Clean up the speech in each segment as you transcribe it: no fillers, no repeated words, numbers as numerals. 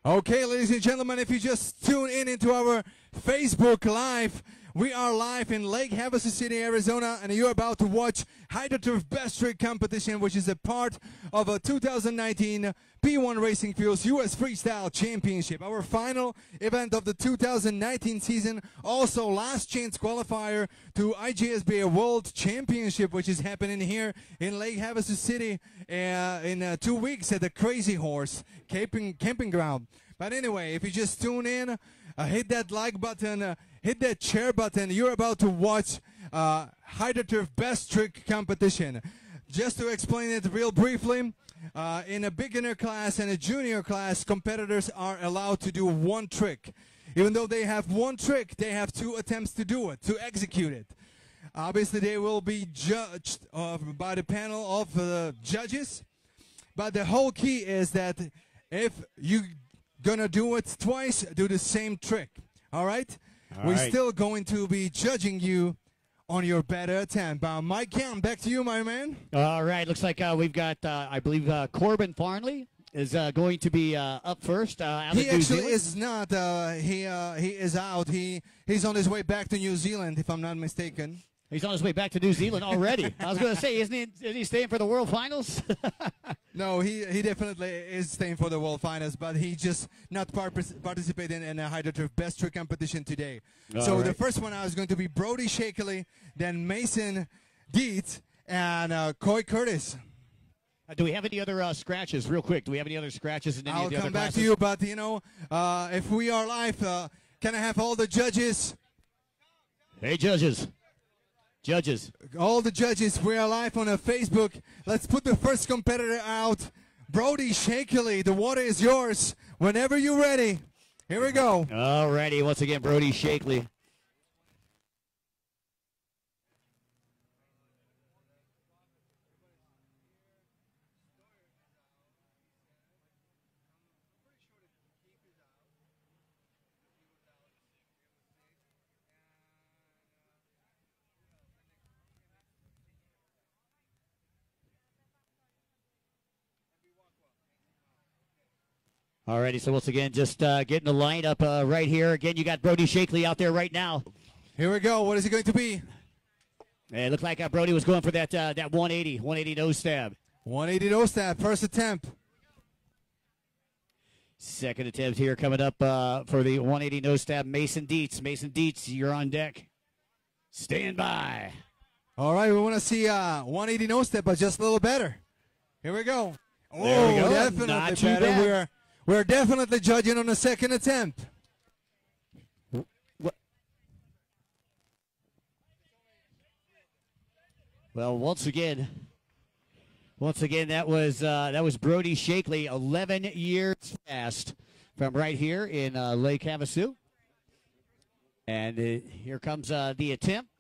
Okay, ladies and gentlemen, if you just tune in into our Facebook Live, we are live in Lake Havasu City, Arizona, and you're about to watch Hydroturf Best Trick Competition, which is a part of a 2019 P1 Racing Fuels US Freestyle Championship, our final event of the 2019 season, also last chance qualifier to IGSBA World Championship, which is happening here in Lake Havasu City in 2 weeks at the Crazy Horse camping ground. But anyway, if you just tune in, hit that like button, hit that share button. You're about to watch Hydroturf Best Trick Competition. Just to explain it real briefly, in a beginner class and a junior class, competitors are allowed to do one trick. Even though they have one trick, they have 2 attempts to do it, to execute it. Obviously, they will be judged by the panel of judges. But the whole key is that if you gonna do it twice, do the same trick. All right? We're still going to be judging you on your better attempt. Mike Count, back to you, my man. All right. Looks like we've got, I believe, Corbin Farnley is going to be up first. He actually is not. He is out. He's on his way back to New Zealand, if I'm not mistaken. He's on his way back to New Zealand already. I was going to say, is he staying for the World Finals? No, he definitely is staying for the World Finals, but he just not participating in a Hydroturf Best Trick competition today. So the first one is going to be Brody Shakely, then Mason Dietz, and Coy Curtis. Do we have any other scratches, real quick? Do we have any other scratches in any of the other I'll come back classes? to you, but, you know, if we are live, can I have all the judges? Hey, judges. Judges. All the judges, we are live on Facebook. Let's put the first competitor out. Brody Shakely, the water is yours. Whenever you're ready. Here we go. All righty. Once again, Brody Shakely. Alrighty, so once again, just getting the lineup right here. Again, you got Brody Shakely out there right now. Here we go. What is it going to be? It looked like Brody was going for that 180 nose stab. 180 nose stab, first attempt. Second attempt here coming up for the 180 nose stab. Mason Dietz. Mason Dietz, you're on deck. Stand by. All right, we want to see 180 nose step, but just a little better. Here we go. Oh, there we go. Definitely Not too better. bad. We're definitely judging on the second attempt. Well, once again, that was Brody Shakely, 11 years fast from right here in Lake Havasu. And here comes the attempt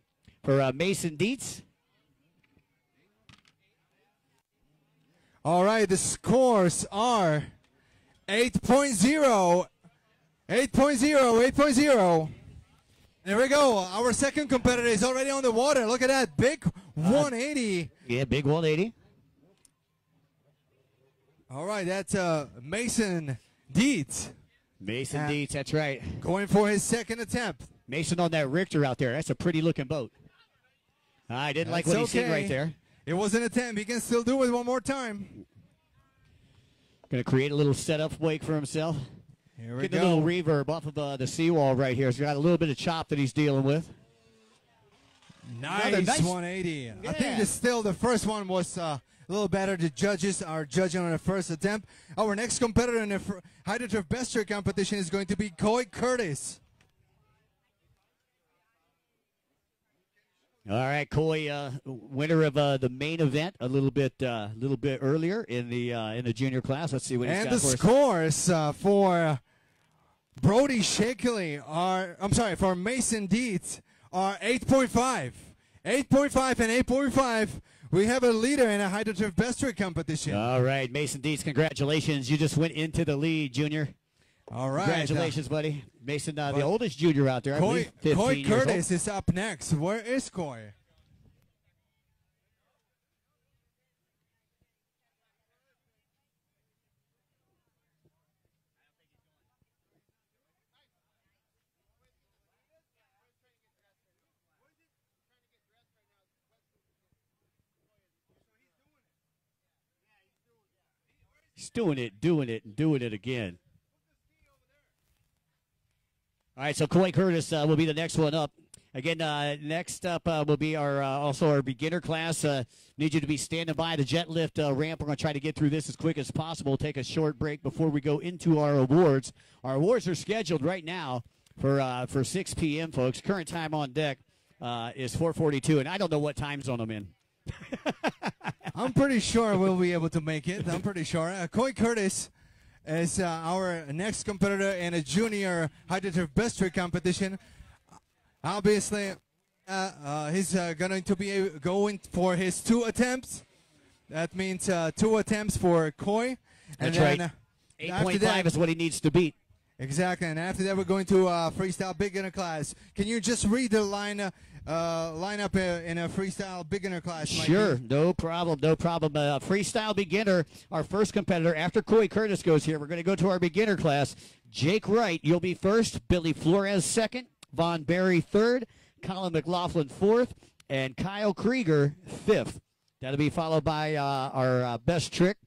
for Mason Dietz. All right, the scores are 8.0, 8.0, 8.0. There we go. Our second competitor is already on the water. Look at that. Big 180. Yeah, big 180. All right, that's Mason Dietz. Mason Dietz, that's right. Going for his second attempt. Mason on that Richter out there. That's a pretty looking boat. I didn't like what he seen right there. It was an attempt. He can still do it one more time. Going to create a little setup wake for himself. Here we Get go. a little reverb off of the seawall right here. He's got a little bit of chop that he's dealing with. Nice 180. Yeah. I think still the first one was a little better. The judges are judging on the first attempt. Our next competitor in the Hydroturf Best Trick competition is going to be Coy Curtis. All right, Coy, winner of the main event a little bit earlier in the junior class. Let's see what he's got for us. And the scores for Brody Shakely for Mason Dietz are 8.5. 8.5 and 8.5. We have a leader in a Hydroturf Best Trick competition. All right, Mason Dietz, congratulations. You just went into the lead, Junior. All right. Congratulations, buddy. Mason, the oldest junior out there, I believe, 15 Coy years Curtis old. is up next. Where is Coy? He's doing it, and doing it again. All right, so Coy Curtis will be the next one up. Again, next up will be our also our beginner class. Need you to be standing by the jet lift ramp. We're going to try to get through this as quick as possible. Take a short break before we go into our awards. Our awards are scheduled right now for 6 p.m., folks. Current time on deck is 4:42, and I don't know what time zone I'm in. I'm pretty sure we'll be able to make it. I'm pretty sure. Coy Curtis is our next competitor in a junior hydroturf best trick competition. Obviously, he's going to be going for his 2 attempts. That means 2 attempts for Coy. And that's right. 8.5 is what he needs to beat. Exactly. And after that, we're going to freestyle beginner class. Can you just read the line up in a freestyle beginner class, Mikey? Sure. No problem. No problem. Freestyle beginner, our first competitor. After Coy Curtis goes here, we're going to go to our beginner class. Jake Wright, you'll be first. Billy Flores second. Von Barry third. Colin McLaughlin fourth. And Kyle Krieger fifth. That'll be followed by our best trick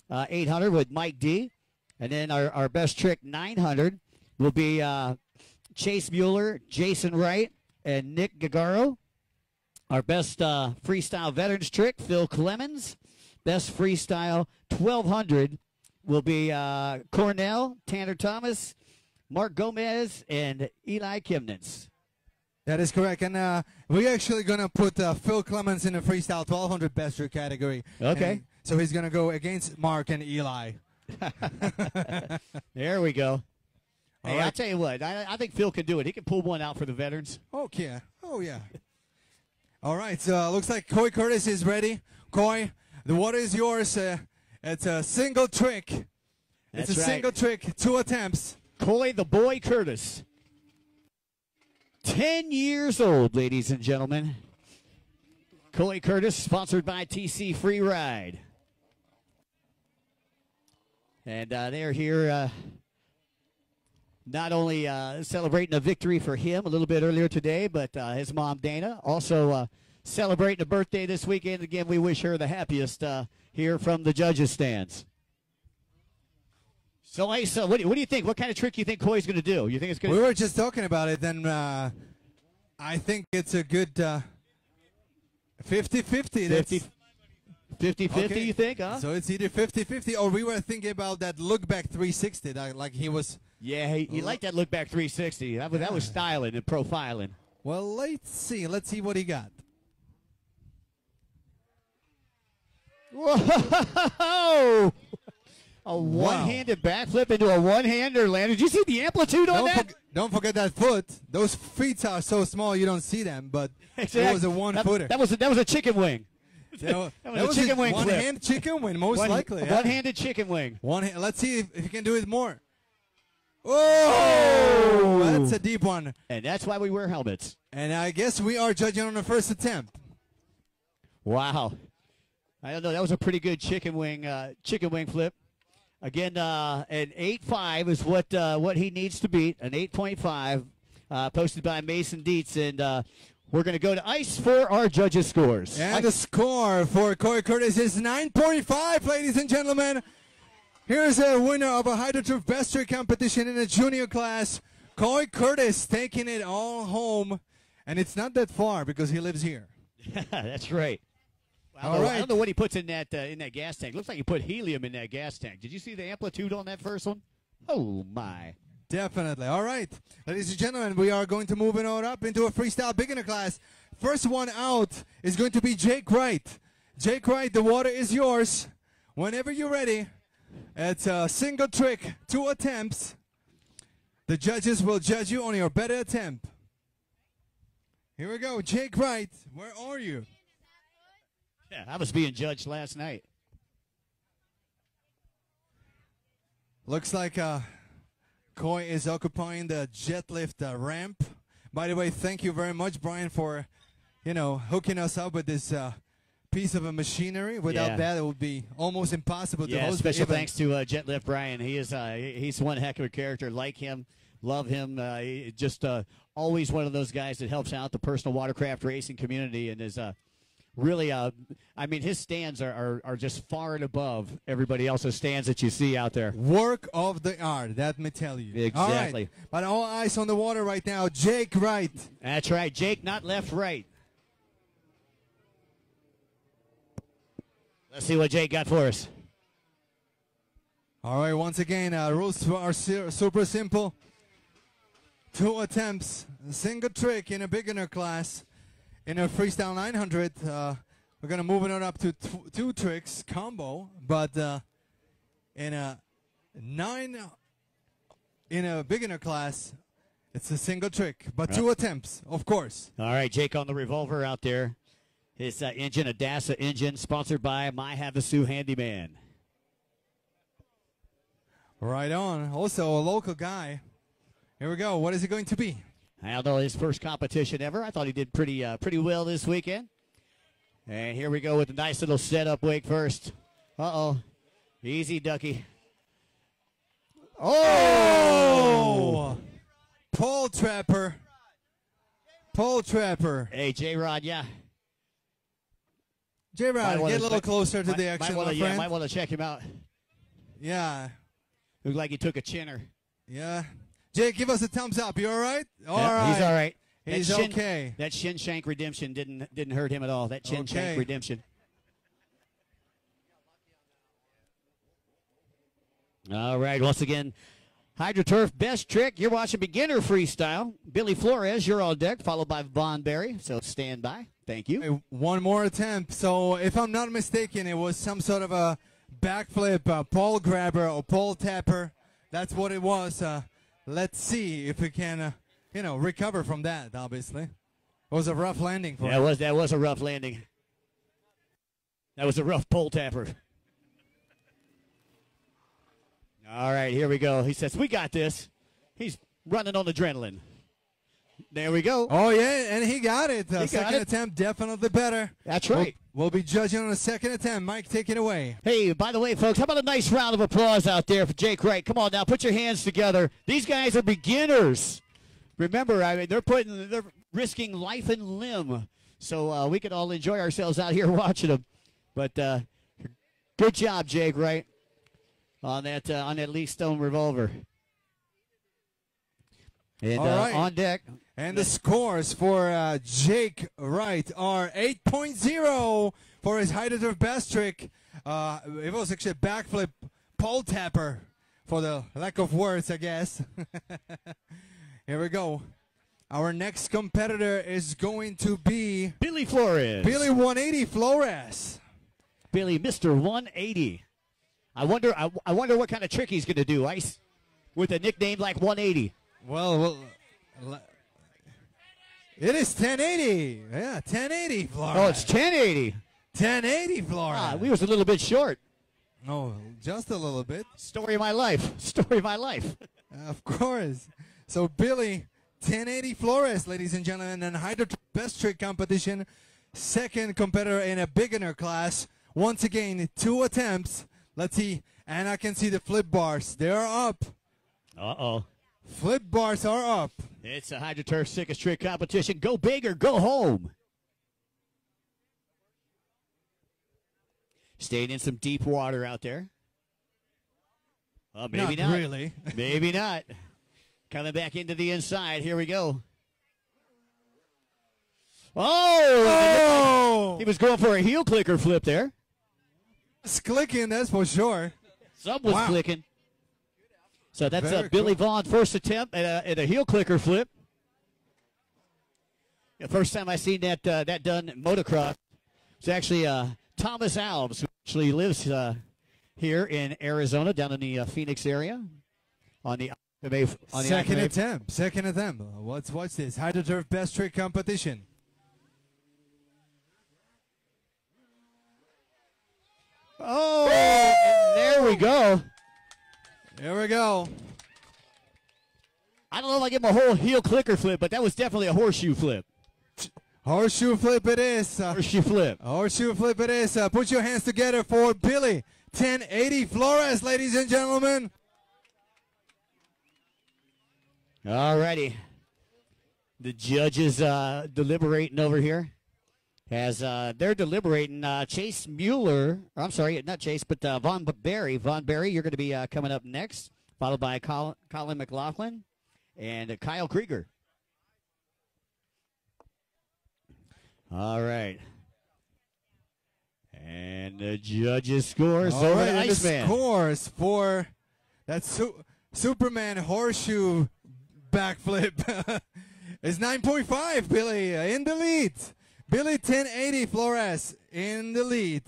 800 with Mike D. And then our best trick 900 will be Chase Mueller, Jason Wright, and Nick Gagaro. Our best freestyle veterans trick, Phil Clemens. Best freestyle 1200 will be Cornell, Tanner Thomas, Mark Gomez, and Eli Kimnitz. That is correct. And we're actually going to put Phil Clemens in the freestyle 1200 best trick category. Okay. And so he's going to go against Mark and Eli. There we go. Hey, right. I'll tell you what. I think Phil can do it. He can pull one out for the veterans. Okay. Oh, yeah. All right. So looks like Coy Curtis is ready. Coy, the water is yours. It's a single trick. That's it's a right. single trick, 2 attempts. Coy the Boy Curtis. 10 years old, ladies and gentlemen. Coy Curtis, sponsored by TC Free Ride. And they're here not only celebrating a victory for him a little bit earlier today, but his mom, Dana, also celebrating a birthday this weekend. Again, we wish her the happiest here from the judges' stands. So, Asa, what do you think? What kind of trick do you think Coy's going to do? You think it's going? We were just talking about it, and I think it's a good 50-50. 50-50, Okay. you think, huh? So it's either 50-50, or we were thinking about that look back 360, like he was. Yeah, he liked that look back 360. That was styling and profiling. Well, let's see what he got. Whoa! A one-handed backflip into a one-hander land. Did you see the amplitude on that? Don't forget that foot. Those feet are so small you don't see them, but Exactly. it was a one-footer. That was a chicken wing. That was a chicken wing flip. one-hand chicken wing, most likely. Yeah. One-handed chicken wing. Let's see if you can do it more. Oh, that's a deep one. And that's why we wear helmets. And I guess we are judging on the first attempt. Wow. I don't know. That was a pretty good chicken wing flip. Again, an 8.5 is what he needs to beat. An 8.5 posted by Mason Dietz. And we're going to go to ice for our judges' scores. And the score for Coy Curtis is 9.5, ladies and gentlemen. Here's a winner of a hydroturf best trick competition in the junior class. Coy Curtis taking it all home. And it's not that far because he lives here. That's right. All right. I don't know what he puts in that gas tank. Looks like he put helium in that gas tank. Did you see the amplitude on that first one? Oh, my. Definitely. All right. Ladies and gentlemen, we are going to move it on up into a freestyle beginner class. First one out is going to be Jake Wright. Jake Wright, the water is yours. Whenever you're ready. It's a single trick, 2 attempts. The judges will judge you on your better attempt. Here we go. Jake Wright, where are you? Yeah, I was being judged last night. Looks like Coy is occupying the jet lift ramp. By the way, thank you very much, Brian, for hooking us up with this piece of a machinery. Without that, it would be almost impossible to host. Special thanks to Jet Lift Brian. He's one heck of a character. Like him, love him. Just always one of those guys that helps out the personal watercraft racing community and is really, I mean, his stands are just far and above everybody else's stands that you see out there. Work of the art, that may tell you. Exactly. All right. But all eyes on the water right now. Jake Wright. That's right. Jake, not left, right. Let's see what Jake got for us. All right, once again, rules are super simple. 2 attempts, a single trick in a beginner class. In a freestyle 900, we're going to move it up to 2 tricks combo, but in a beginner class, it's a single trick, but 2 attempts, of course. All right, Jake on the revolver out there. His engine, a DASA engine, sponsored by My Havasu Handyman. Right on. Also a local guy. Here we go. What is it going to be? I don't know, his first competition ever. I thought he did pretty well this weekend. And here we go with a nice little setup wake first. Uh-oh. Easy, ducky. Oh! Pole trapper. Pole trapper. Hey, J-Rod, yeah. J-Rod, get a little closer to the action, my friend. Might want to check him out. Yeah. Looked like he took a chinner. Yeah. Jake, give us a thumbs up. You all right? All yeah, right. He's all right. He's okay. That shin shank redemption didn't hurt him at all. That chin shank redemption. All right. Once again, HydroTurf best trick. You're watching beginner freestyle. Billy Flores, you're on deck, followed by Von Berry. So stand by. Thank you. Hey, one more attempt. So if I'm not mistaken, it was some sort of a backflip, pole grabber or pole tapper. That's what it was. Let's see if we can, recover from that. Obviously, it was a rough landing for him. That was a rough landing. That was a rough pole tapper. All right, here we go. He says, "We got this." He's running on adrenaline. There we go. Oh yeah, and he got it. Second attempt, definitely better. That's right. We'll be judging on the second attempt. Mike, take it away. Hey, by the way, folks, how about a nice round of applause out there for Jake Wright? Come on now, put your hands together. These guys are beginners. Remember, I mean, they're risking life and limb, so we can all enjoy ourselves out here watching them. But good job, Jake Wright, on that Lee Stone revolver. And all right. On deck. And the scores for Jake Wright are 8.0 for his HydroTurf best trick. It was actually a backflip pole tapper for the lack of words, I guess. Here we go. Our next competitor is going to be Billy Flores. Billy 180 Flores. Billy, Mr. 180. I wonder what kind of trick he's going to do, Ice, with a nickname like 180. Well, it is 1080. Yeah, 1080 Flores. Oh, it's 1080. 1080 Flores. We was a little bit short. Oh, just a little bit. Story of my life. Story of my life. Of course. So, Billy, 1080 Flores, ladies and gentlemen, and HydroTurf best trick competition. Second competitor in a beginner class. Once again, 2 attempts. Let's see. And I can see the flip bars. They are up. Uh-oh. Flip bars are up. It's a HydroTurf sickest trick competition. Go big or go home. Staying in some deep water out there. Maybe not. Really. Maybe not. Coming back into the inside. Here we go. Oh! He was going for a heel clicker flip there. It's clicking, that's for sure. Some was clicking. So that's Billy cool. Vaughn first attempt at a heel clicker flip. The first time I seen that done in motocross was actually Thomas Alves, who actually lives here in Arizona, down in the Phoenix area. Second attempt. Let's watch this HydroTurf best trick competition. Oh, and there we go. Here we go. I don't know if I give him a whole heel clicker flip, but that was definitely a horseshoe flip. Horseshoe flip it is. Horseshoe flip. Horseshoe flip it is. Put your hands together for Billy 1080 Flores, ladies and gentlemen. All righty. The judges deliberating over here. As they're deliberating, Chase Mueller, or I'm sorry, not Chase, but Von Barry. Von Barry, you're going to be coming up next, followed by Colin McLaughlin and Kyle Krieger. All right. And the judges' scores All over right, to and the Iceman. scores for that Superman horseshoe backflip is 9.5. Billy in the lead. Billy 1080 Flores in the lead.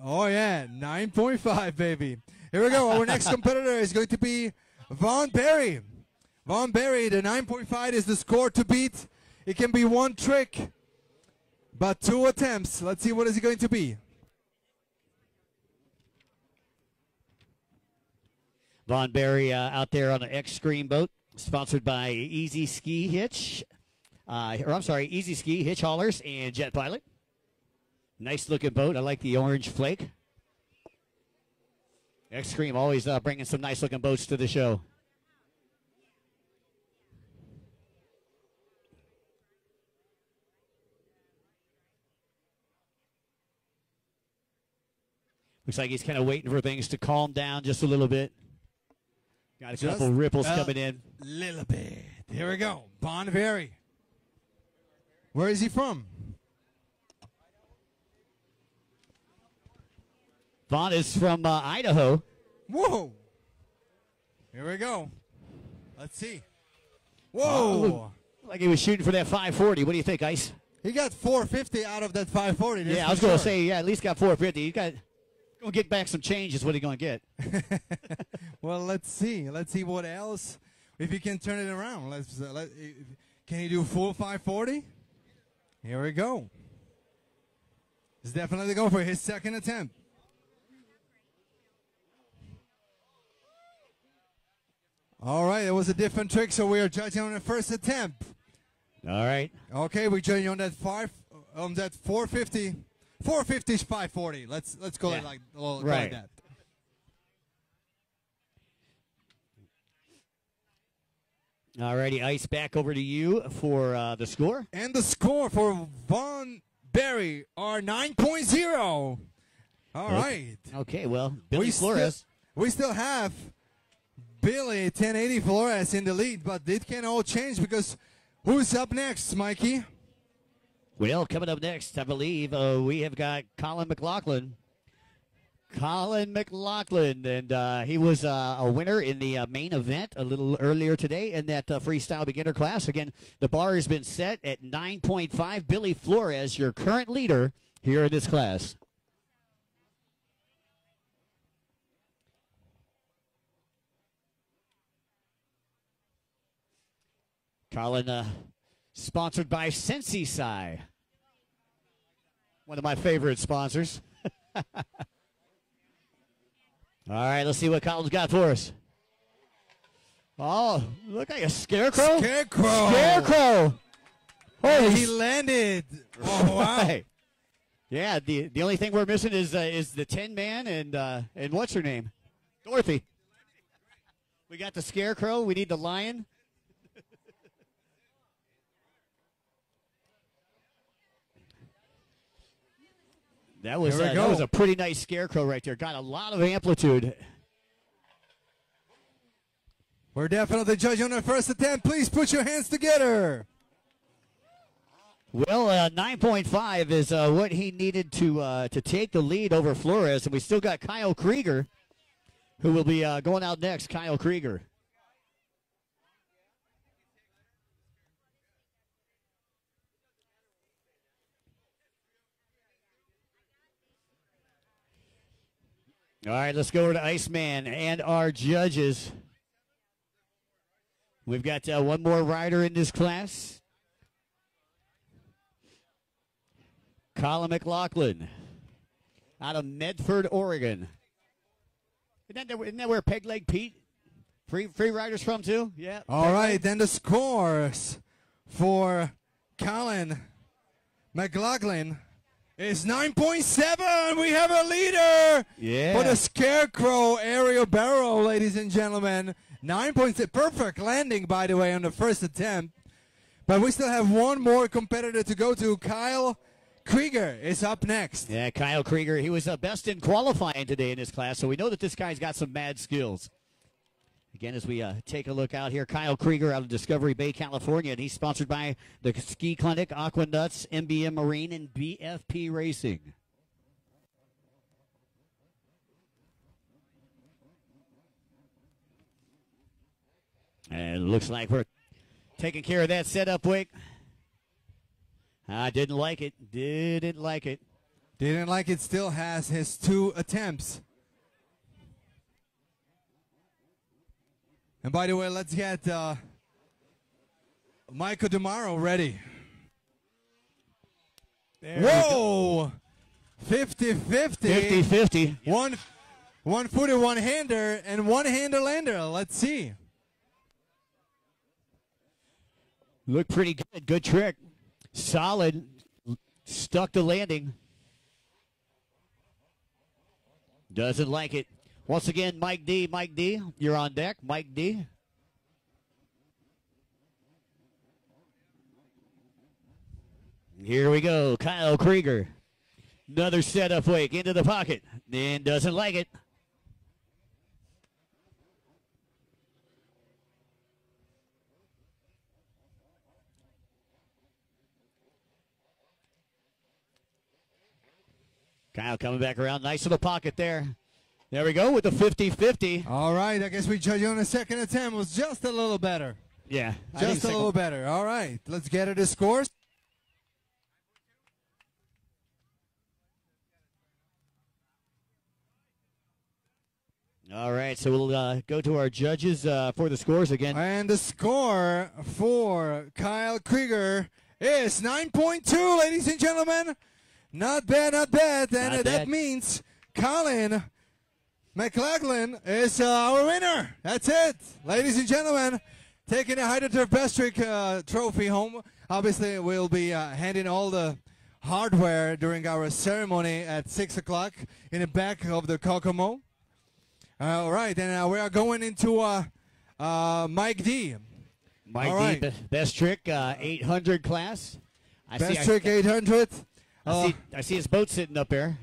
Oh yeah, 9.5, baby. Here we go. Our next competitor is going to be Von Barry. Von Barry, the 9.5 is the score to beat. It can be one trick, but 2 attempts. Let's see what is it going to be. Von Barry out there on an X-Screen boat, sponsored by Easy Ski Hitch, Easy Ski Hitch Haulers and Jet Pilot. Nice looking boat. I like the orange flake. X-Screen always bringing some nice looking boats to the show. Looks like he's kind of waiting for things to calm down just a little bit. Got a couple ripples coming in. Little bit. Here we go. Von Barry. Where is he from? Vaughn is from Idaho. Whoa. Here we go. Let's see. Whoa. Like he was shooting for that 540. What do you think, Ice? He got 450 out of that 540. Yeah, I was going to say, at least got 450. You got going to get back some change is what he's going to get. Well, let's see. Let's see what else. If he can turn it around. Can he do full 540? Here we go. He's definitely going for his second attempt. All right, it was a different trick, so we are judging on the first attempt. All right. Okay, we're judging on that 450. 450 is 540. Let's go like that. All righty, Ice, back over to you for the score. And the score for Von Barry are 9.0. All right. Okay, well, Billy Flores. We still have Billy 1080 Flores in the lead, but it can all change because who's up next, Mikey? Well, coming up next, I believe we have got Colin McLaughlin. Colin McLaughlin, and he was a winner in the main event a little earlier today in that freestyle beginner class. Again, the bar has been set at 9.5. Billy Flores, your current leader here in this class. Colin, sponsored by Sensi Sai, one of my favorite sponsors. All right, let's see what Colin's got for us. Oh, look like a scarecrow. Scarecrow. Oh, he landed. Oh, wow. Right. Yeah, the only thing we're missing is the Tin Man and what's her name? Dorothy. We got the scarecrow. We need the lion. That was a pretty nice scarecrow right there. Got a lot of amplitude. We're definitely judging on the first attempt. Please put your hands together. Well, 9.5 is what he needed to take the lead over Flores, and we still got Kyle Krieger, who will be going out next. Kyle Krieger. All right, let's go over to Iceman and our judges. We've got one more rider in this class. Colin McLaughlin out of Medford, Oregon. Isn't that where Peg Leg Pete, free riders from too? Yeah. All right, then the scores for Colin McLaughlin is 9.7. We have a leader for the Scarecrow aerial barrel, ladies and gentlemen. 9.6. Perfect landing, by the way, on the first attempt. But we still have one more competitor to go to. Kyle Krieger is up next. Yeah, Kyle Krieger. He was best in qualifying today in his class, so we know that this guy's got some mad skills. Again, as we take a look out here, Kyle Krieger out of Discovery Bay, California, and he's sponsored by the Ski Clinic, Aqua Nuts, MBM Marine, and BFP Racing. And it looks like we're taking care of that setup, Wick. I didn't like it. Didn't like it. Didn't like it. Still has his 2 attempts. And by the way, let's get Michael DeMaro ready. Whoa! 50-50. 50-50. One footer, one hander, and one hander lander. Let's see. Looked pretty good. Good trick. Solid. Stuck the landing. Doesn't like it. Once again, Mike D. Mike D, you're on deck. Mike D. Here we go. Kyle Krieger. Another setup wake into the pocket. And doesn't like it. Kyle coming back around. Nice little pocket there. There we go with the 50-50. All right. I guess we judge you on the second attempt. Was just a little better. Yeah. Just a little better. All right. Let's get it to scores. All right. So we'll go to our judges for the scores again. And the score for Kyle Krieger is 9.2, ladies and gentlemen. Not bad, not bad. And that means Colin McLaughlin is our winner. That's it. Ladies and gentlemen, taking the HydroTurf Best Trick trophy home. Obviously, we'll be handing all the hardware during our ceremony at 6 o'clock in the back of the Kokomo. All right, and we are going into Mike D. Mike D, Best Trick 800 class. Best Trick 800. I see his boat sitting up there.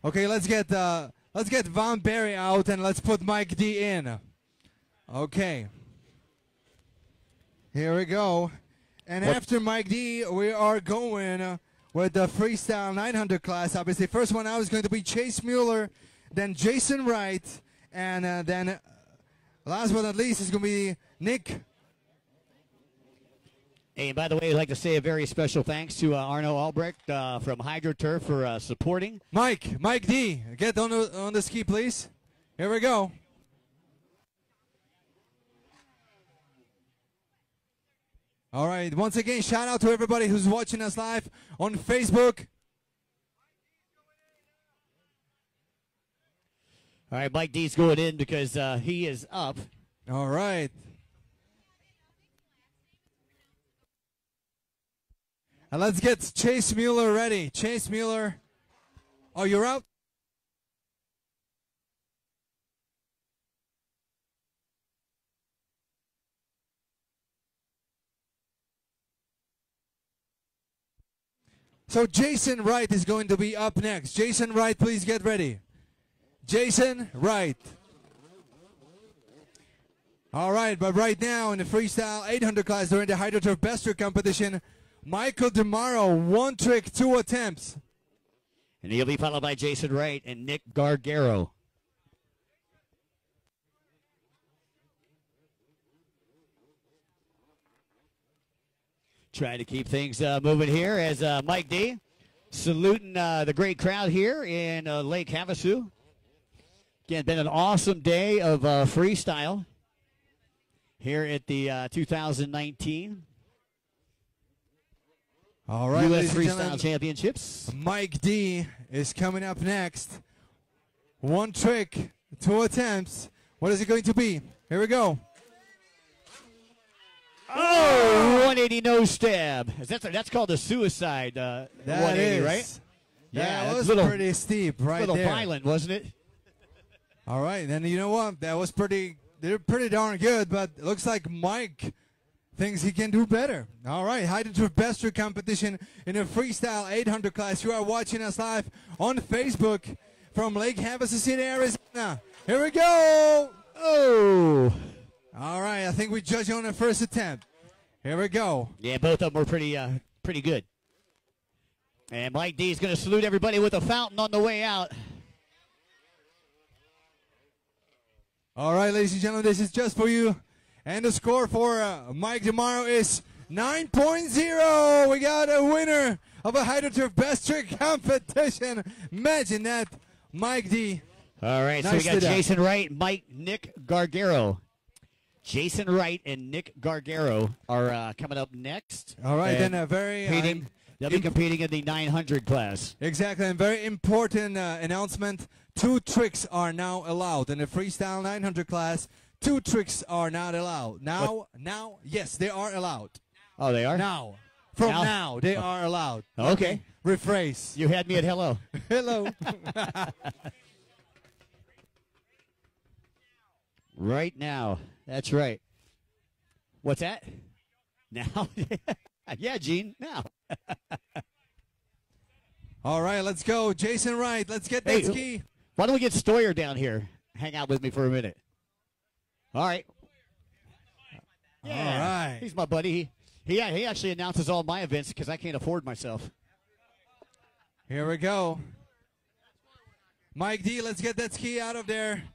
Okay, let's get Von Barry out and let's put Mike D in. Okay. Here we go. And after Mike D, we are going with the freestyle 900 class. Obviously, first one out is going to be Chase Mueller, then Jason Wright, and then last but not least is going to be Nick. Hey, and by the way, I'd like to say a very special thanks to Arno Albrecht from HydroTurf for supporting. Mike D, get on the ski, please. Here we go. All right, once again, shout out to everybody who's watching us live on Facebook. All right, Mike D's going in because he is up. All right. And let's get Chase Mueller ready. Chase Mueller, oh, you're out? So Jason Wright is going to be up next. Jason Wright, please get ready. Jason Wright. All right, but right now in the freestyle 800 class during the HydroTurf Best Trick competition, Michael DeMaro, 1 trick, 2 attempts. And he'll be followed by Jason Wright and Nick Gargaro. Trying to keep things moving here as Mike D saluting the great crowd here in Lake Havasu. Again, been an awesome day of freestyle here at the 2019 All right, U.S. Freestyle Championships. Mike D is coming up next. 1 trick, 2 attempts. What is it going to be? Here we go. Oh, 180 nose stab. That's called a suicide 180, right? Yeah, that was little, pretty steep right little there. violent, wasn't it? All right, then you know what? That was pretty darn good, but it looks like Mike thinks he can do better. All right, Height to Best Trick competition in a freestyle 800 class. You are watching us live on Facebook from Lake Havasu City, Arizona. Here we go. Oh. All right, I think we judge on the first attempt. Here we go. Yeah, both of them were pretty good. And Mike D is going to salute everybody with a fountain on the way out. All right, ladies and gentlemen, this is just for you. And the score for Mike tomorrow is 9.0. We got a winner of a Height to Best Trick competition. Imagine that, Mike D. All right, so we got Jason Wright, Nick Gargaro. Jason Wright and Nick Gargaro are coming up next. All right, then a very... they'll be competing in the 900 class. Exactly, and very important announcement. 2 tricks are now allowed in the freestyle 900 class. 2 tricks are not allowed. Now, yes, they are allowed. Oh, they are? Now. From now, they are allowed. Okay. Rephrase. You had me at hello. Hello. Right now. That's right. What's that? Now? Yeah, Gene, now. All right, let's go. Jason Wright, let's get that ski. Why don't we get Stoyer down here? Hang out with me for a minute. All right. Yeah. All right. He's my buddy. He actually announces all my events because I can't afford myself. Here we go. Mike D, let's get that ski out of there.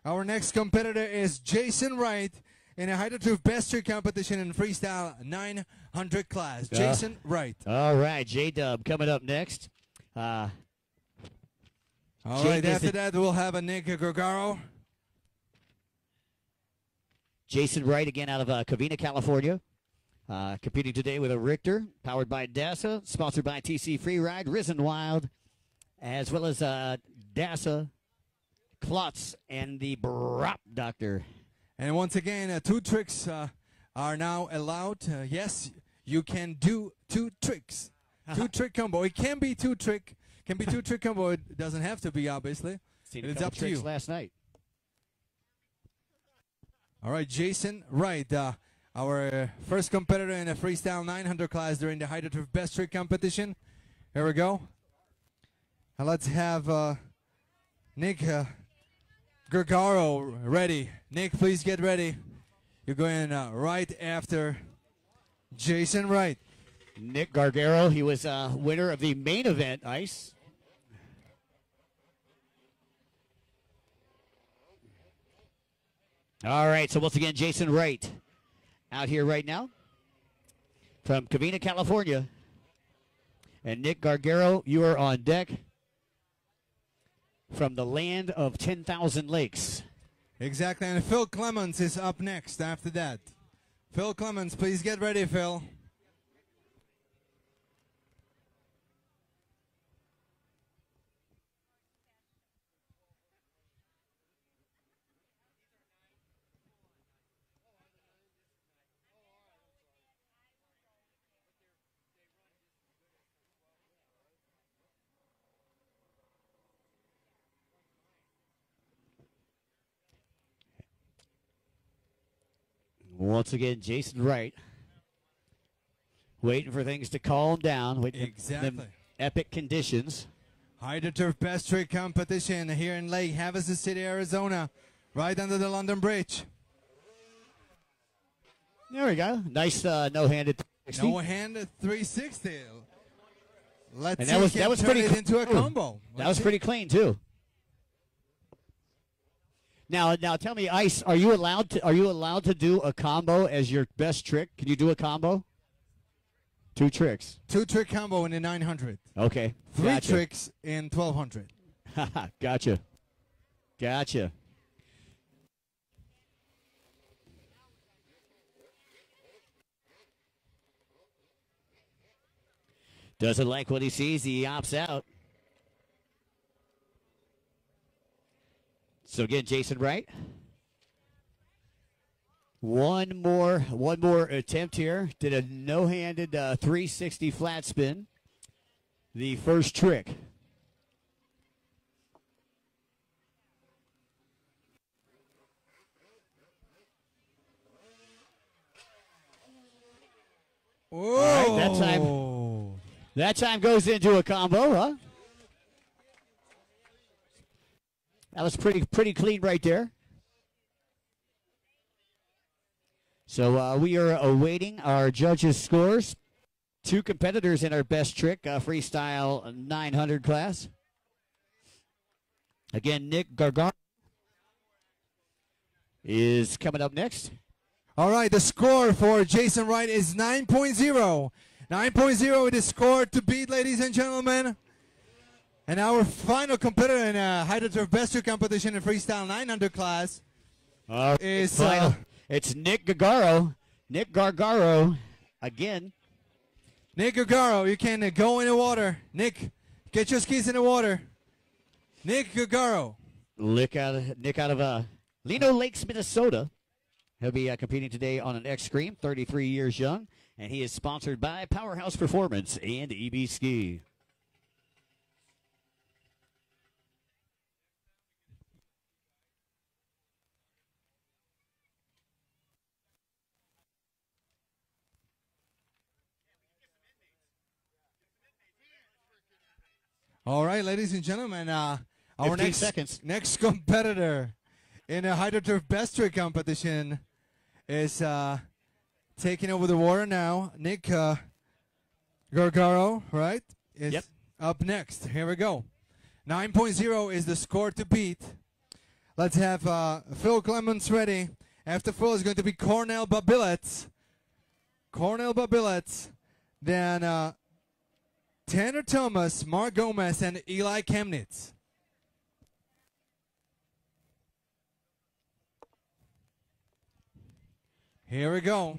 Our next competitor is Jason Wright in a Height to Best Trick competition in freestyle 900 class. Jason Wright. All right, J-Dub coming up next. All right, after that we'll have a Nick Gargaro. Jason Wright again out of Covina, California. Competing today with a Richter, powered by DASA, sponsored by TC Freeride, Risen Wild, as well as DASA, Klotz, and the Brop Doctor. And once again, 2 tricks are now allowed. Yes, you can do 2 tricks. 2 trick combo. It can be 2 trick. Can be 2 trick combo. It doesn't have to be, obviously. It's up to you. Last night. All right, Jason Wright, our first competitor in a freestyle 900 class during the Height to Best Trick competition. Here we go. And let's have Nick Gargaro ready. Nick, please get ready. You're going right after Jason Wright. Nick Gargaro, he was winner of the main event, Ice. All right, so once again, Jason Wright out here right now from Covina, California. And Nick Gargaro, you are on deck from the land of 10,000 lakes. Exactly, and Phil Clemens is up next after that. Phil Clemens, please get ready, Phil. Once again, Jason Wright waiting for things to calm down. Exactly. Epic conditions. Height to Best Trick competition here in Lake Havasu City, Arizona, right under the London Bridge. There we go. Nice no-handed 360. No-handed 360. Let's and see that was pretty into a combo. That was pretty clean too. Now tell me, Ice, are you allowed to do a combo as your best trick? Can you do a combo? 2 tricks. 2 trick combo in the 900. Okay. 3 tricks in 1200. Gotcha. Doesn't like what he sees, he opts out. So again, Jason Wright. One more attempt here. Did a no-handed 360 flat spin. The first trick. Whoa. All right, that time goes into a combo, huh? That was pretty clean right there. So we are awaiting our judges' scores. 2 competitors in our best trick freestyle 900 class. Again, Nick Gargano is coming up next. All right, the score for Jason Wright is 9.0. 9.0 is the score to beat, ladies and gentlemen. And our final competitor in a Hydroturf Best Trick competition in freestyle 900 class is it's Nick Gargaro. Nick Gargaro again. Nick Gargaro, you can go in the water. Nick, get your skis in the water. Nick Gargaro. Nick out of Lino Lakes, Minnesota. He'll be competing today on an X Scream, 33 years young, and he is sponsored by Powerhouse Performance and EB Ski. All right, ladies and gentlemen, our next competitor in a Hydroturf Best Trick competition is taking over the water now. Nick Gargaro, right? Is up next. Here we go. 9.0 is the score to beat. Let's have Phil Clements ready. After Phil is going to be Cornell Babilets. Then Tanner Thomas, Mark Gomez, and Eli Chemnitz. Here we go.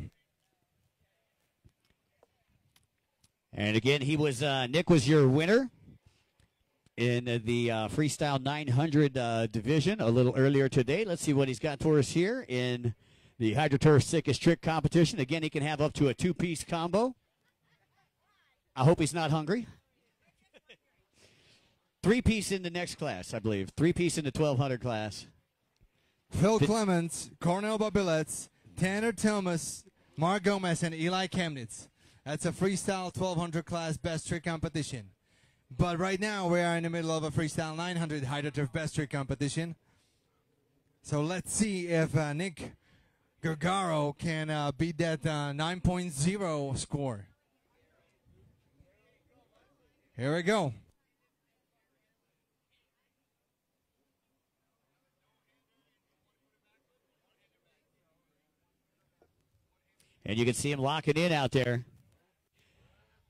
And again, Nick was your winner in the Freestyle 900 division a little earlier today. Let's see what he's got for us here in the Hydroturf Sickest Trick competition. Again, he can have up to a 2-piece combo. I hope he's not hungry. 3-piece in the next class, I believe. 3-piece in the 1200 class. Phil Clements, Cornell Babilets, Tanner Thomas, Mark Gomez, and Eli Chemnitz. That's a freestyle 1200 class best trick competition. But right now we are in the middle of a freestyle 900 Hydroturf best trick competition. So let's see if Nick Gargaro can beat that 9.0 score. Here we go. And you can see him locking in out there.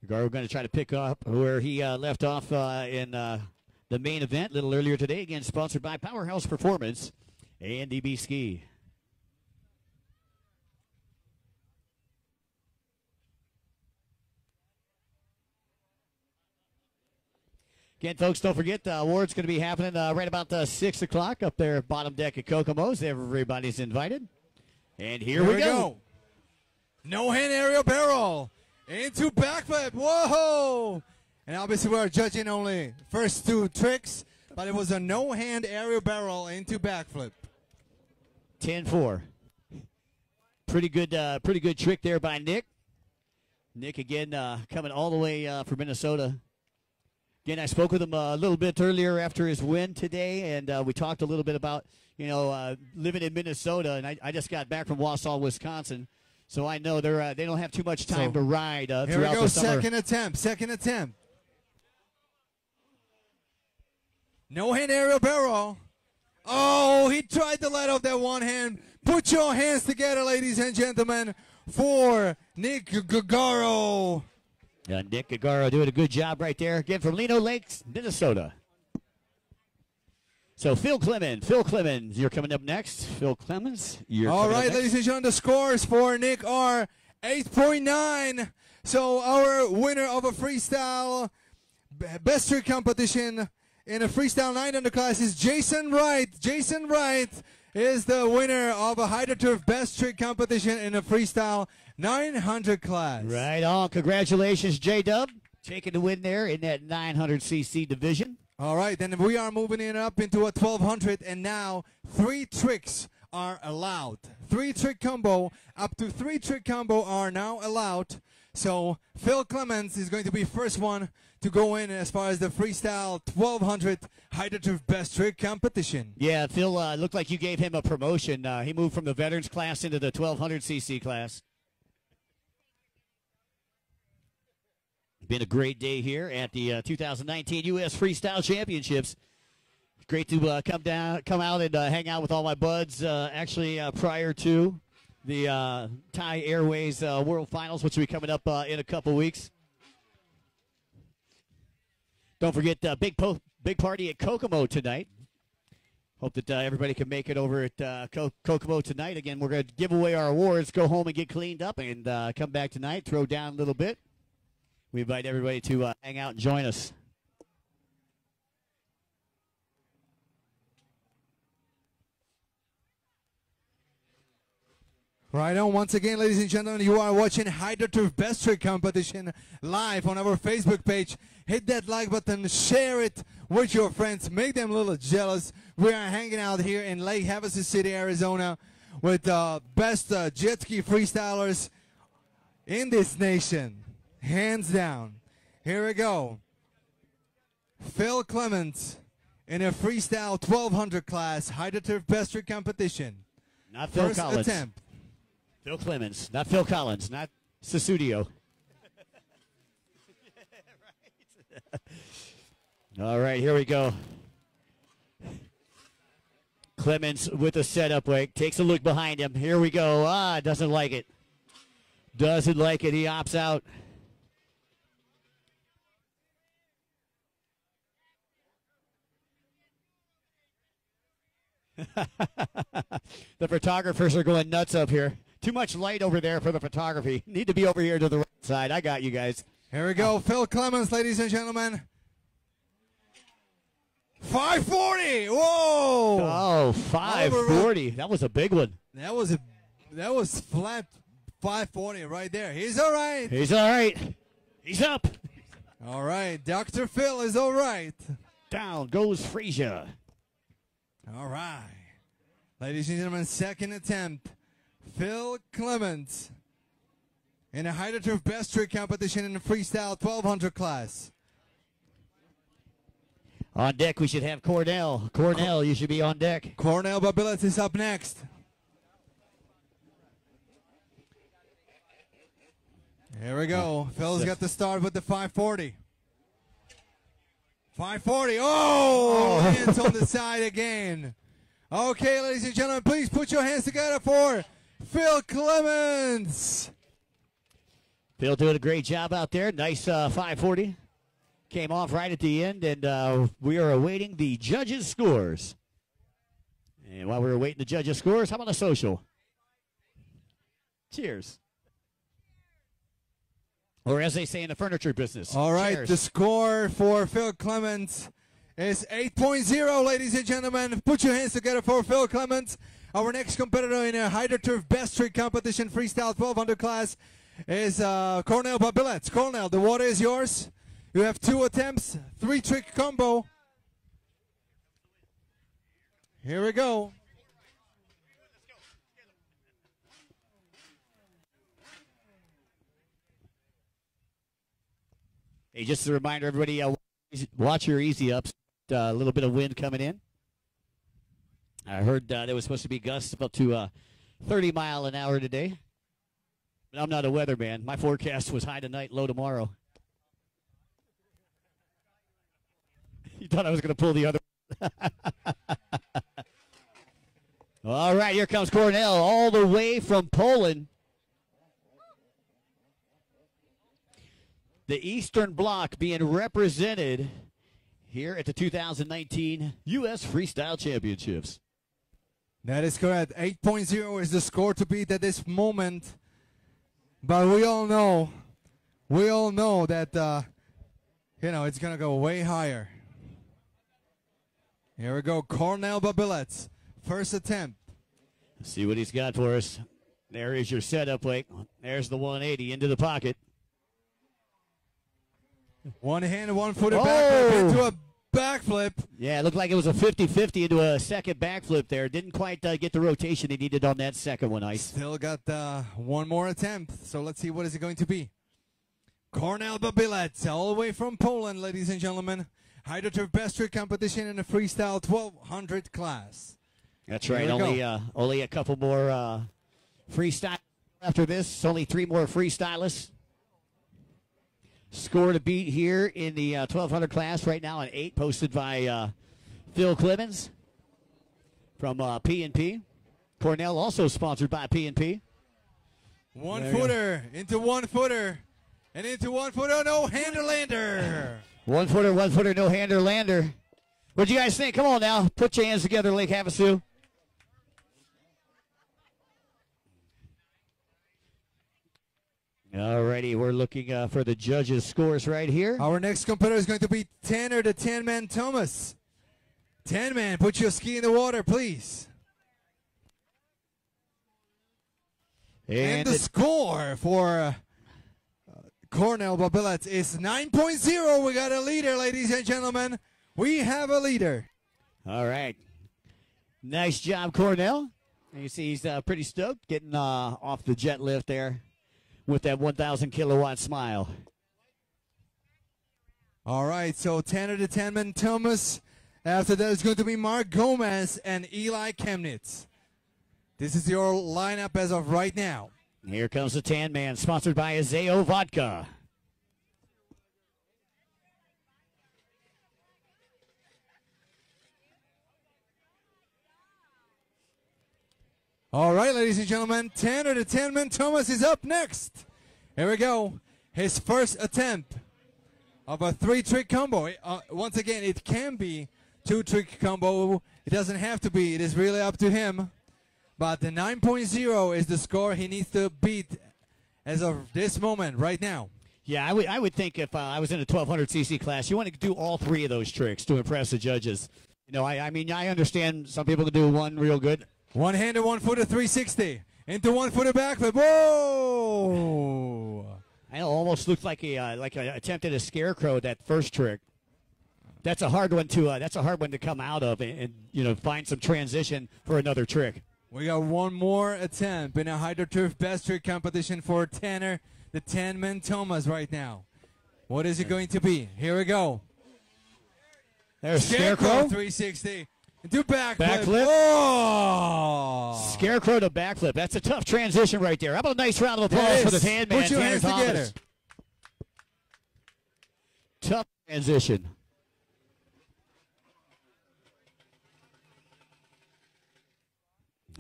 Gargaro going to try to pick up where he left off in the main event a little earlier today. Again, sponsored by Powerhouse Performance and EB Ski. Again, folks, don't forget the award's going to be happening right about 6 o'clock up there, bottom deck at Kokomo's. Everybody's invited. And here we go. No hand aerial barrel into backflip. Whoa! And obviously we're judging only first 2 tricks, but it was a no hand aerial barrel into backflip. 10-4. Pretty good trick there by Nick. Nick again coming all the way from Minnesota. Again, I spoke with him a little bit earlier after his win today, and we talked a little bit about, living in Minnesota, and I just got back from Wausau, Wisconsin, so I know they don't have too much time to ride throughout the summer. Here we go, second attempt. No hand aerial barrel. Oh, he tried to let off that one hand. Put your hands together, ladies and gentlemen, for Nick Gargaro. Nick Gargaro doing a good job right there. Again, from Lino Lakes, Minnesota. So Phil Clemens, you're coming up next. Phil Clemens, you're all coming right, up next. ladies and gentlemen, the scores for Nick are 8.9. So our winner of a freestyle best trick competition in a freestyle 900 class is Jason Wright. Jason Wright is the winner of a Hydroturf best trick competition in a freestyle 900 class. Right on. Congratulations, J-Dub, taking the win there in that 900cc division. All right, then we are moving it up into a 1200, and now 3 tricks are allowed. 3 trick combo, up to 3 trick combo are now allowed. So Phil Clements is going to be first one to go in as far as the freestyle 1200 hydroturf best trick competition. Yeah, Phil, looked like you gave him a promotion. He moved from the veterans class into the 1200cc class. Been a great day here at the 2019 U.S. Freestyle Championships. Great to come out and hang out with all my buds. Actually, prior to the Thai Airways World Finals, which will be coming up in a couple weeks. Don't forget big party at Kokomo tonight. Hope that everybody can make it over at Kokomo tonight. Again, we're going to give away our awards, go home and get cleaned up, and come back tonight, throw down a little bit. We invite everybody to hang out and join us. Right on. Once again, ladies and gentlemen, you are watching hydroturf best trick competition live on our Facebook page. Hit that like button, share it with your friends, make them a little jealous. We are hanging out here in Lake Havasu City, Arizona, with the best jet ski freestylers in this nation. Hands down. Here we go. Phil Clements in a freestyle 1200 class hydroturf best trick competition. Not Phil First Collins. attempt. Phil Clements, not Phil Collins, not Susudio. All right, here we go. Clements with the setup wake, takes a look behind him. Here we go. Doesn't like it. Doesn't like it. He opts out. The photographers are going nuts up here. Too much light over there for the photography. Need to be over here to the right side. I got you guys. Here we go. Phil Clements, ladies and gentlemen. 540. Whoa. Oh, 540. That was a big one. That was flat 540 right there. He's all right. He's all right. He's up. All right. Dr. Phil is all right. Down goes Frazier. All right. Ladies and gentlemen, second attempt. Phil Clements in a hydroturf best trick competition in the freestyle 1200 class. On deck, we should have Cornell. Cornell, you should be on deck. Cornell Babilets is up next. Here we go. Phil's got the start with the 540. 540. Oh, hands on the side again. Okay, ladies and gentlemen, please put your hands together for Phil Clements. Phil doing a great job out there. Nice 540. Came off right at the end, and we are awaiting the judges' scores. And while we're awaiting the judges' scores, how about a social? Cheers. Or as they say in the furniture business. All right, cheers. The score for Phil Clements is 8.0, ladies and gentlemen. Put your hands together for Phil Clements. Our next competitor in a hydroturf best trick competition freestyle 1200 class is Cornell Babilets. Cornell, the water is yours. You have 2 attempts, 3 trick combo. Here we go. Hey, just a reminder, everybody, watch your easy ups. A little bit of wind coming in. I heard there was supposed to be gusts up to 30 mile an hour today. But I'm not a weatherman. My forecast was high tonight, low tomorrow. You thought I was going to pull the other. All right, here comes Cornell all the way from Poland. The Eastern Bloc being represented here at the 2019 U.S. Freestyle Championships. That is correct. 8.0 is the score to beat at this moment. But we all know that, it's going to go way higher. Here we go. Cornell Babilets. First attempt. Let's see what he's got for us. There is your setup, Blake. There's the 180 into the pocket. One hand, one footed backflip into a backflip. Yeah, it looked like it was a 50-50 into a second backflip there. Didn't quite get the rotation he needed on that second one, Ice. Still got one more attempt, so let's see what is it going to be. Kornel Babilec, all the way from Poland, ladies and gentlemen. Hydroturf best trick competition in the freestyle 1200 class. That's right. Only a couple more freestyle after this. Only 3 more freestylists. Score to beat here in the 1200 class right now, an 8 posted by Phil Clemens from P&P. Cornell also sponsored by P&P. 1 footer into 1 footer and into 1 footer, no hander lander. 1 footer, no hander lander. What do you guys think? Come on now, put your hands together, Lake Havasu. Alrighty, we're looking for the judges' scores right here. Our next competitor is going to be Tanner the 10-man Thomas. 10-man, put your ski in the water, please. And the score for Kornel Babilec is 9.0. We got a leader, ladies and gentlemen. We have a leader. All right. Nice job, Cornell. You see he's pretty stoked getting off the jet lift there with that 1,000 kilowatt smile. All right, so Tanner the 10-man Thomas. After that, it's going to be Mark Gomez and Eli Chemnitz. This is your lineup as of right now. Here comes the 10-man, sponsored by Azeo Vodka. All right, ladies and gentlemen, Tanner the 10-man Thomas is up next. Here we go. His first attempt of a 3-trick combo. Once again, it can be 2-trick combo. It doesn't have to be. It is really up to him. But the 9.0 is the score he needs to beat as of this moment, right now. Yeah, I would think if I was in a 1200cc class, you want to do all 3 of those tricks to impress the judges. You know, I mean, I understand some people can do one real good. One-hander, 1 footer, 360. Into 1 footer backflip. Whoa! I know, almost looked like a attempted a scarecrow, that first trick. That's a hard one to come out of and you know, find some transition for another trick. We got one more attempt in a Hydroturf best trick competition for Tanner, the 10-man Thomas right now. What is it going to be? Here we go. There's Scarecrow. 360. Do backflip. Backflip. Oh! Scarecrow to backflip. That's a tough transition right there. How about a nice round of applause for the 10-man, Put your hands together. Tough transition.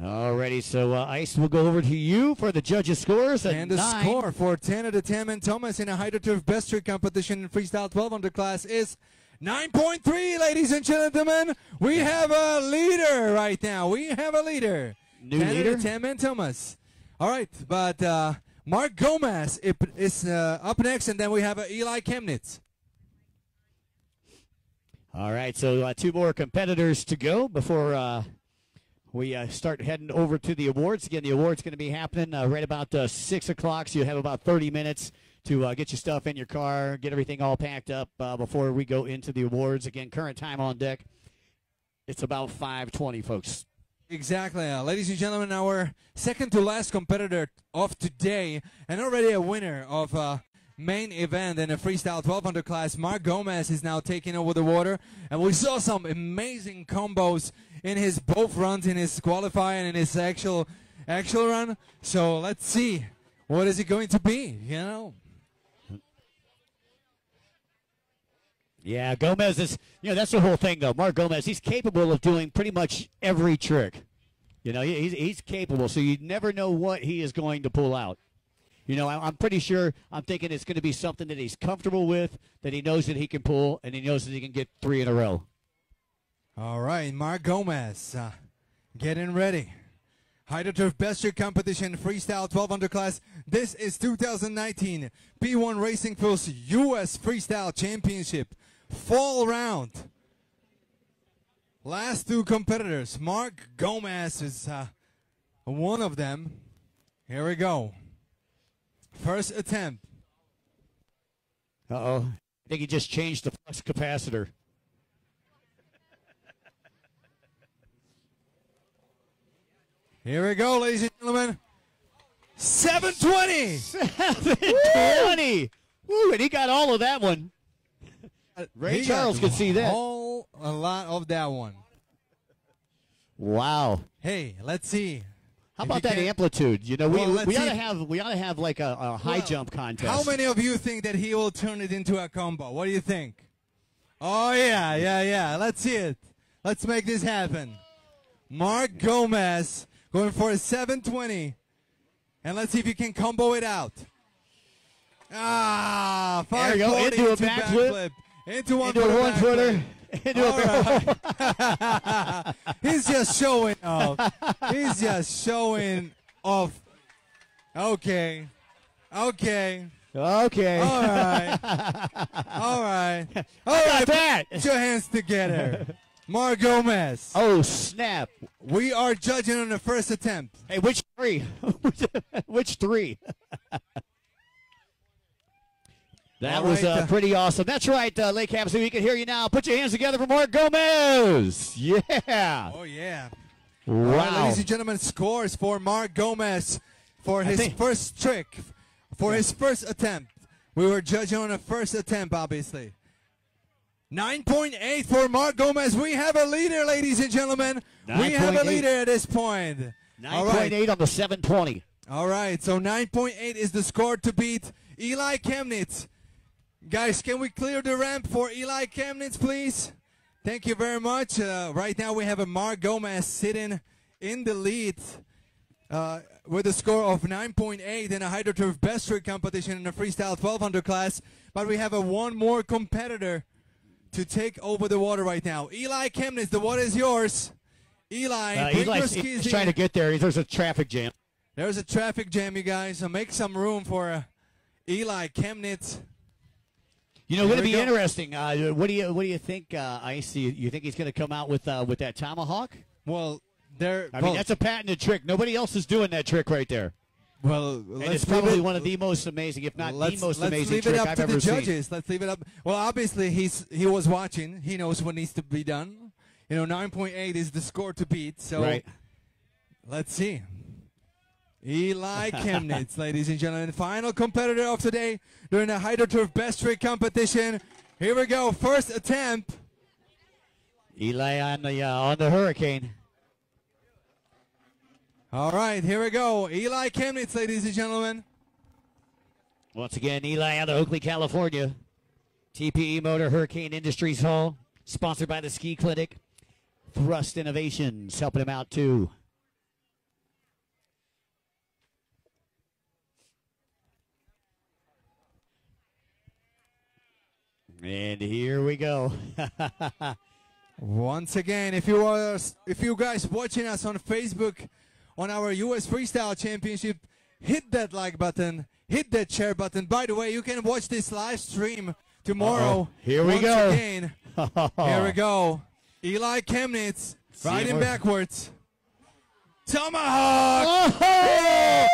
Alrighty, so Ice will go over to you for the judges' scores. And the score for Tanner the 10-man Thomas in a Hydroturf best trick competition in freestyle 1200 class is 9.3, ladies and gentlemen. We have a leader right now. We have a leader. New Tanner leader? the 10-man Thomas. All right, but Mark Gomez is up next, and then we have Eli Chemnitz. All right, so 2 more competitors to go before we start heading over to the awards. Again, the awards going to be happening right about 6 o'clock, so you have about 30 minutes to get your stuff in your car, get everything all packed up before we go into the awards. Again, current time on deck, it's about 5:20, folks. Exactly. Ladies and gentlemen, our second to last competitor of today, and already a winner of main event in the freestyle 1200 class, Mark Gomez is now taking over the water. And we saw some amazing combos in his both runs, in his qualifying and in his actual run. So let's see, what is it going to be, you know? Yeah, Gomez is, you know, that's the whole thing, though. Mark Gomez, he's capable of doing pretty much every trick. You know, he's capable, so you never know what he is going to pull out. You know, I'm pretty sure, I'm thinking it's going to be something that he's comfortable with, that he knows that he can pull, and he knows that he can get 3 in a row. All right, Mark Gomez, getting ready. Hydroturf best trick competition freestyle 1200 class. This is 2019 P1 Racing Fuels U.S. Freestyle Championship fall round. Last 2 competitors. Mark Gomez is one of them. Here we go. First attempt. Uh-oh. I think he just changed the flux capacitor. Here we go, ladies and gentlemen. 720. 720. Woo, and he got all of that one. Ray He Charles got could see that. a lot of that one. Wow. Hey, let's see. How If about you that can- amplitude? You know, Well, let's we ought see to if- have like a high jump contest. How many of you think that he will turn it into a combo? What do you think? Oh, yeah. Let's see it. Let's make this happen. Mark Gomez going for a 720. And let's see if you can combo it out. Ah, There you go. 540 Into a backflip. Into one Into a one-footer. Into All a right. He's just showing off. He's just showing off. Okay. Okay. All right. All right. All right. that? Put your hands together. Mar Gomez. Oh, snap. We are judging on the first attempt. Hey, which three? Which three? That All was right, pretty awesome. That's right, Lake Havasu. We can hear you now. Put your hands together for Mark Gomez. Yeah. Oh, yeah. Wow. All right, ladies and gentlemen, scores for Mark Gomez for his first trick, for his first attempt. We were judging on a first attempt, obviously. 9.8 for Mark Gomez. We have a leader, ladies and gentlemen. We have a 9.8. leader at this point. 9.8 on the 720. All right, so 9.8 is the score to beat Eli Chemnitz. Guys, can we clear the ramp for Eli Chemnitz, please? Thank you very much. Right now we have a Mark Gomez sitting in the lead with a score of 9.8 in a hydroturf best trick competition in the freestyle 1200 class. But we have one more competitor to take over the water right now. Eli Chemnitz, the water is yours. Eli, bring your skis He's trying to get there. There's a traffic jam. There's a traffic jam, you guys, so make some room for Eli Chemnitz. You know, going to be interesting. What do you think, Ice? You think he's going to come out with that tomahawk? Well, I mean, that's a patented trick. Nobody else is doing that trick right there. Well, and it's probably one of the most amazing, if not the most amazing trick I've ever seen. Let's leave it up. Well, obviously he was watching. He knows what needs to be done. You know, 9.8 is the score to beat. So right. Let's see. Eli Chemnitz, ladies and gentlemen, final competitor of today during the hydroturf best trick competition. Here we go, first attempt. Eli on the hurricane. All right, here we go. Eli Chemnitz, ladies and gentlemen. Once again, Eli out of Oakley, California. TPE Motor Hurricane Industries Hall, sponsored by the Ski Clinic. Thrust Innovations, helping him out too. And here we go. Once again, if you guys watching us on Facebook, on our U.S. Freestyle Championship, hit that like button, hit that share button. By the way, you can watch this live stream tomorrow. Here we go. Again. Here we go. Eli Chemnitz, riding backwards. Tomahawk! Oh!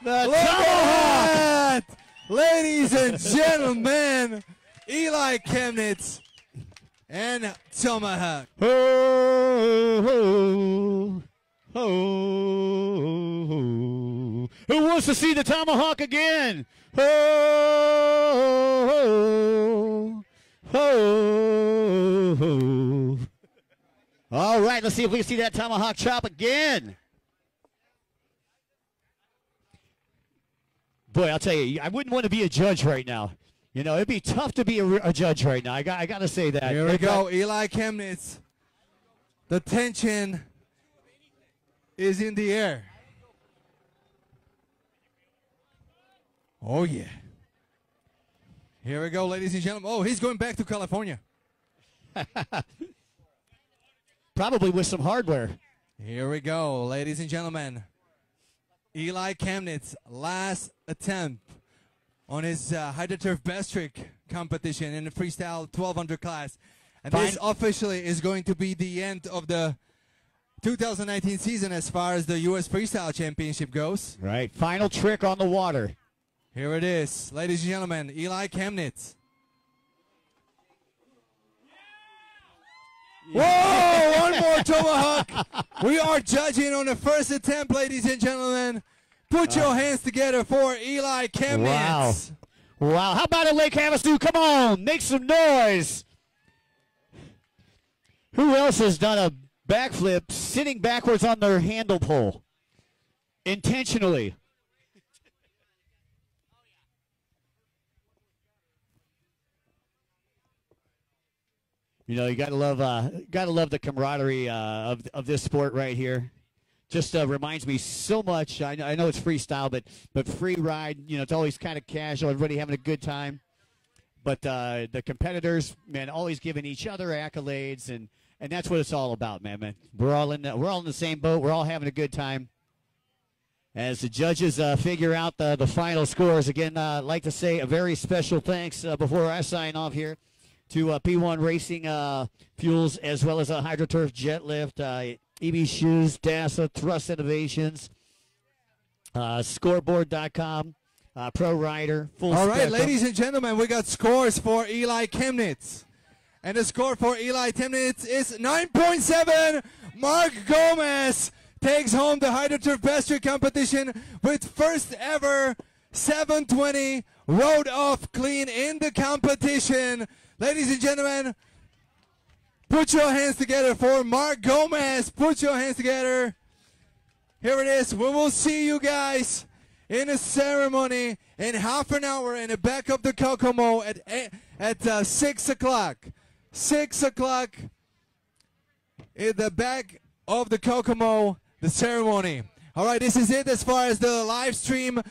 The Look tomahawk! at that! Ladies and gentlemen, Eli Chemnitz and Tomahawk. Oh, oh, oh. Who wants to see the tomahawk again? Oh, oh, oh. All right, let's see if we can see that tomahawk chop again. Boy, I'll tell you, I wouldn't want to be a judge right now. You know, it'd be tough to be a judge right now. I got to say that. Here we go, Eli Chemnitz. The tension is in the air. Oh, yeah. Here we go, ladies and gentlemen. Oh, he's going back to California. Probably with some hardware. Here we go, ladies and gentlemen. Eli Chemnitz, last attempt on his hydroturf best trick competition in the freestyle 1200 class. And this officially is going to be the end of the 2019 season as far as the U.S. Freestyle Championship goes. Right, final trick on the water. Here it is, ladies and gentlemen, Eli Chemnitz. Whoa, one more tomahawk. We are judging on the first attempt, ladies and gentlemen. Put your hands together for Eli Chemnitz. Wow. Wow, how about it, Lake Havasu? Come on, make some noise. Who else has done a backflip sitting backwards on their handle pole? Intentionally. You know, you gotta love the camaraderie of this sport right here. Just reminds me so much. I know it's freestyle, but free ride. You know, it's always kind of casual. Everybody having a good time. But the competitors, man, always giving each other accolades, and that's what it's all about, man. We're all in the same boat. We're all having a good time. As the judges figure out the final scores, again, I'd like to say a very special thanks before I sign off here to P1 Racing Fuels, as well as HydroTurf Jet Lift, EB Shoes, DASA, Thrust Innovations, Scoreboard.com, Pro Rider, Full All right, Spectrum. ladies and gentlemen, we got scores for Eli Chemnitz. And the score for Eli Chemnitz is 9.7. Mark Gomez takes home the HydroTurf Best Trick competition with first ever 720 road off clean in the competition. Ladies and gentlemen, put your hands together for Mark Gomez. Put your hands together. Here it is. We will see you guys in a ceremony in half an hour in the back of the Kokomo at 6 o'clock. 6 o'clock in the back of the Kokomo, the ceremony. All right, this is it as far as the live stream.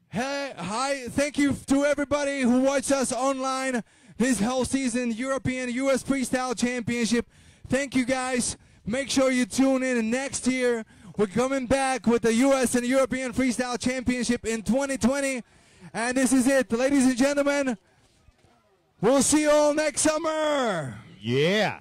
Hey, hi, thank you to everybody who watched us online this whole season, European US Freestyle Championship. Thank you guys. Make sure you tune in next year. We're coming back with the US and European Freestyle Championship in 2020. And this is it, ladies and gentlemen. We'll see you all next summer. Yeah.